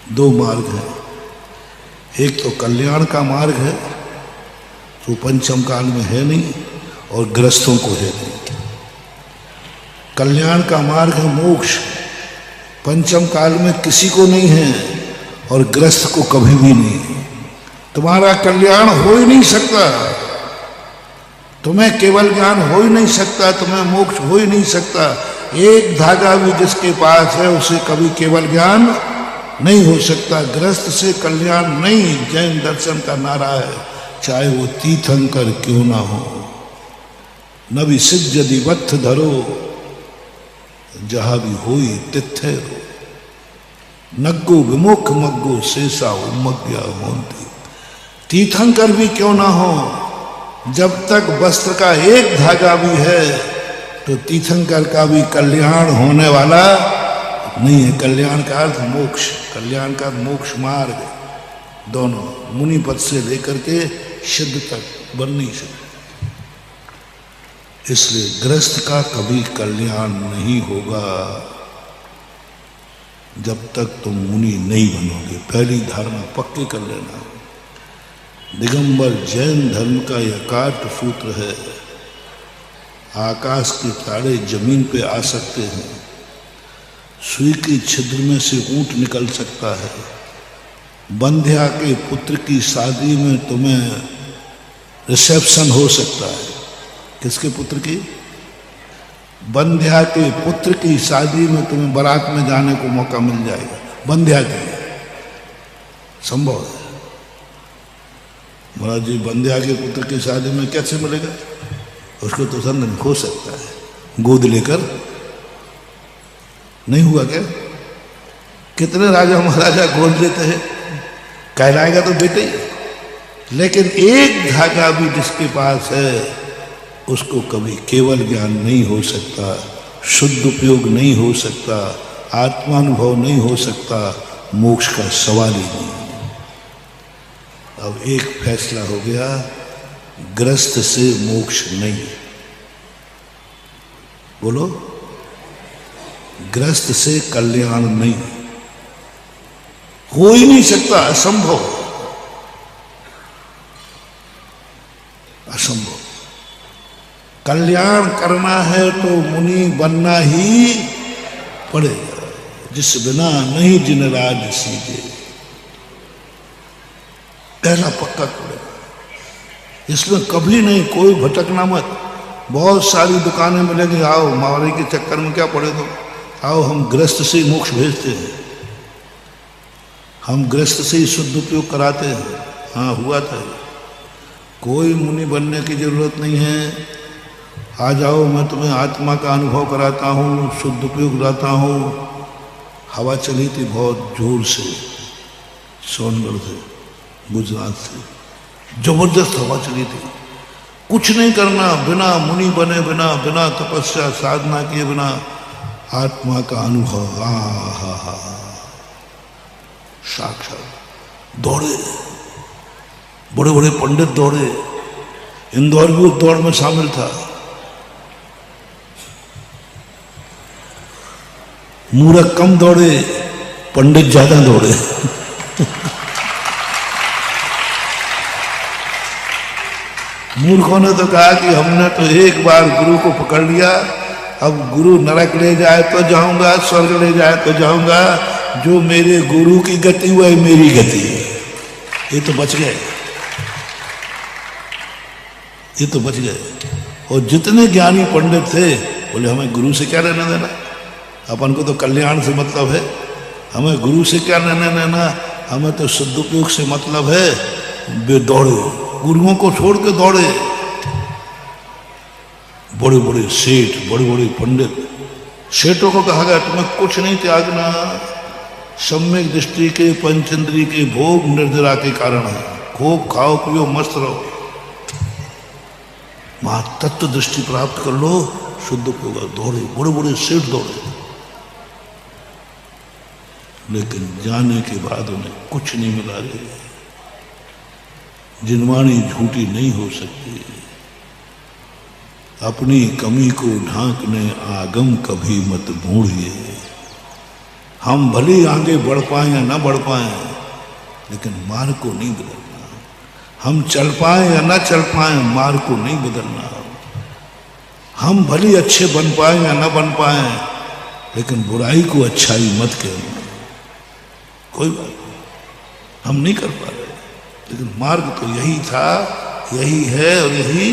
दो मार्ग है, एक तो कल्याण का मार्ग है जो पंचम काल में है नहीं और ग्रस्तों को है नहीं। कल्याण का मार्ग है मोक्ष, पंचम काल में किसी को नहीं है और ग्रस्त को कभी भी नहीं है। तुम्हारा कल्याण हो ही नहीं सकता, तुम्हें केवल ज्ञान हो ही नहीं सकता, तुम्हें मोक्ष हो ही नहीं सकता। एक धागा भी जिसके पास है उसे कभी केवल ज्ञान नहीं हो सकता। ग्रस्त से कल्याण नहीं, जैन दर्शन का नारा है, चाहे वो तीर्थंकर क्यों ना हो। न भी सिद्ध यदि वत्थ धरो, जहां भी होई तिथे रो। नग्गो विमुख मग्गो शेषा उमग्या होती। तीर्थंकर भी क्यों ना हो, जब तक वस्त्र का एक धागा भी है तो तीर्थंकर का भी कल्याण होने वाला नहीं है। कल्याण का अर्थ मोक्ष, कल्याण का मोक्ष मार्ग, दोनों मुनि पद से लेकर के सिद्ध तक बन नहीं सकते। इसलिए ग्रस्त का कभी कल्याण नहीं होगा जब तक तुम मुनि नहीं बनोगे। पहली धारणा पक्की कर लेना। दिगंबर जैन धर्म का यह काट सूत्र है। आकाश के तारे जमीन पे आ सकते हैं, सुई की छिद्र में से ऊंट निकल सकता है, बंध्या के पुत्र की शादी में तुम्हें रिसेप्शन हो सकता है। किसके पुत्र की? बंध्या के पुत्र की शादी में तुम्हें बारात में जाने को मौका मिल जाएगा। बंध्या की संभव है। महाराज जी, बंध्या के पुत्र की शादी में कैसे मिलेगा? उसको तो संदन हो सकता है, गोद लेकर। नहीं हुआ क्या? कितने राजा महाराजा गोद लेते हैं, कहलाएगा तो बेटे ही। लेकिन एक धागा भी जिसके पास है उसको कभी केवल ज्ञान नहीं हो सकता, शुद्ध उपयोग नहीं हो सकता, आत्मानुभव नहीं हो सकता, मोक्ष का सवाल ही नहीं। अब एक फैसला हो गया, ग्रस्त से मोक्ष नहीं। बोलो, ग्रस्त से कल्याण नहीं, हो ही नहीं सकता, असंभव, असंभव। कल्याण करना है तो मुनि बनना ही पड़ेगा, जिस बिना नहीं जिन राज सीधे। पहला पक्का पड़ेगा, इसमें कभी नहीं, कोई भटकना मत। बहुत सारी दुकानें मिलेंगी, आओ मावरी के चक्कर में क्या पड़े तो आओ हम ग्रस्त से मोक्ष भेजते हैं, हम ग्रस्त से ही शुद्ध उपयोग कराते हैं। हाँ, हुआ था। कोई मुनि बनने की जरूरत नहीं है। आ जाओ, मैं तुम्हें आत्मा का अनुभव कराता हूँ, शुद्ध उपयोग लाता हूँ। हवा चली थी बहुत जोर से, सोनगढ़ से, गुजरात से, जबरदस्त हवा चली थी। कुछ नहीं करना, बिना मुनि बने, बिना तपस्या साधना किए बिना आत्मा का अनुभव। हा साक्षात दौड़े, बड़े बड़े पंडित दौड़े। इंदौर भी उस दौड़ में शामिल था। मूर्ख कम दौड़े, पंडित ज्यादा दौड़े। मूर्खों ने तो कहा कि हमने तो एक बार गुरु को पकड़ लिया, अब गुरु नरक ले जाए तो जाऊंगा, स्वर्ग ले जाए तो जाऊंगा, जो मेरे गुरु की गति वह मेरी गति है। ये तो बच गए, ये तो बच गए। और जितने ज्ञानी पंडित थे बोले हमें गुरु से क्या लेना देना, अपन को तो कल्याण से मतलब है, हमें गुरु से क्या लेना देना, हमें तो सदुपयोग से मतलब है। वे दौड़े, गुरुओं को छोड़ के दौड़े। बड़े बड़े सेठ, बड़े बड़े पंडित, सेठों को कहा गया तुम्हें कुछ नहीं त्यागना, सम्यक दृष्टि के पंचेंद्रिय के भोग निर्जरा के कारण है, खूब खाओ पियो मस्त रहो, वहां तत्व दृष्टि प्राप्त कर लो, शुद्ध होगा। दौड़े, बड़े बड़े सेठ दौड़े, लेकिन जाने के बाद उन्हें कुछ नहीं मिला। जिनवाणी झूठी नहीं हो सकती। अपनी कमी को ढांकने आगम कभी मत ढूंढिए, हम भले आगे बढ़ पाए या ना बढ़ पाए, लेकिन मार्ग को नहीं बदलना। हम चल पाए या ना चल पाए, मार्ग को नहीं बदलना। हम भले अच्छे बन पाए या ना बन पाए, लेकिन बुराई को अच्छाई मत कहना। कोई बात नहीं, हम नहीं कर पा रहे, लेकिन मार्ग तो यही था, यही है और यही